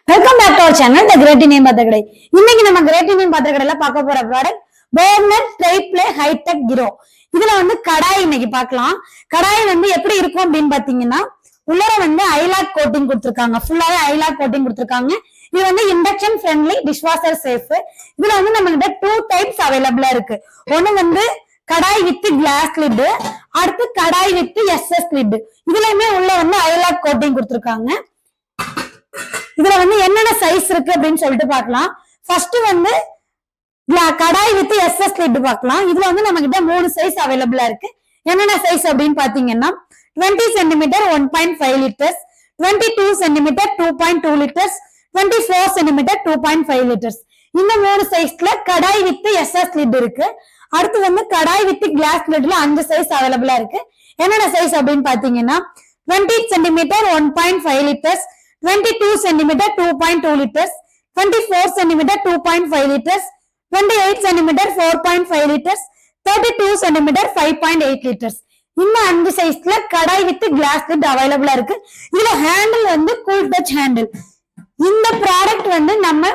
Welcome back to our channel the great Indian பாத்திரக்கடை. இன்னைக்கு நம்ம கிரேட் இந்தியன் பாத்திரக்கடையில பார்க்க போற ப்ராடக்ட் பர்னர் ட்ரைப்ளே ஹைடெக் கிரோ. இதுல கடாய் இன்னைக்கு பார்க்கலாம். கடாய் எப்படி இருக்கும் அப்படின்னு பாத்தீங்கன்னா, உள்ளர ஐலாக் கோட்டிங் கொடுத்திருக்காங்க. ஃபுல்லாவே ஐலாக் கோட்டிங் கொடுத்திருக்காங்க. இது இண்டக்ஷன் ஃப்ரெண்ட்லி டிஷ்வாஷர் சேஃப். இதுல நம்ம கிட்ட 2 டைப்ஸ் அவைலபிளா இருக்கு. ஒண்ணு கடாய் வித் கிளாஸ் லிட், அடுத்து கடாய் வித் எஸ்எஸ் லிட். இதுலயுமே உள்ள ஐலாக் கோட்டிங் கொடுத்திருக்காங்க. இதுல என்னென்ன சைஸ் இருக்கு அப்படின்னு சொல்லிட்டு பார்க்கலாம். First kadai with SS lid பார்க்கலாம். இதுல நம்ம கிட்ட 3 சைஸ் அவைலபிளா இருக்கு. என்னென்ன சைஸ் அப்படின்னு பாத்தீங்கன்னா 20 centimetre 1.5 litres, 22 centimetre 2.2 litres, 24 centimetre 2.5 litres. இந்த 3 சைஸ்ல கடாய் வித் எஸ்எஸ் லிட் இருக்கு. அடுத்து கடாய் வித் கிளாஸ் லிட்ல 5 சைஸ் அவைலபிளா இருக்கு. என்னென்ன சைஸ் அப்படின்னு பாத்தீங்கன்னா 20 centimetre 1.5 litres, 22 centimeter 2.2 liters, 24 centimeter 2.5 liters, 28 centimeter 4.5 liters, 32 centimeter 5.8 liters. இந்த 5 சைஸ்ல கடாய் வித் கிளாஸ் லிட் அவைலபிளா இருக்கு. இதுல ஹேண்டில் கூல் டச் ஹேண்டில். இந்த ப்ராடக்ட் நம்ம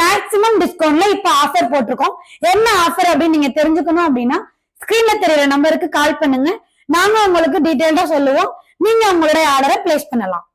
மேக்ஸிமம் டிஸ்கவுண்ட்ல இப்ப ஆஃபர் போட்டிருக்கோம். என்ன ஆஃபர் அப்படின்னு நீங்க தெரிஞ்சுக்கணும் அப்படின்னா ஸ்கிரீன்ல தெரியற நம்பருக்கு கால் பண்ணுங்க. நாங்க உங்களுக்கு டீடைல்டா சொல்லுவோம். நீங்க உங்களுடைய ஆர்டரை பிளேஸ் பண்ணலாம்.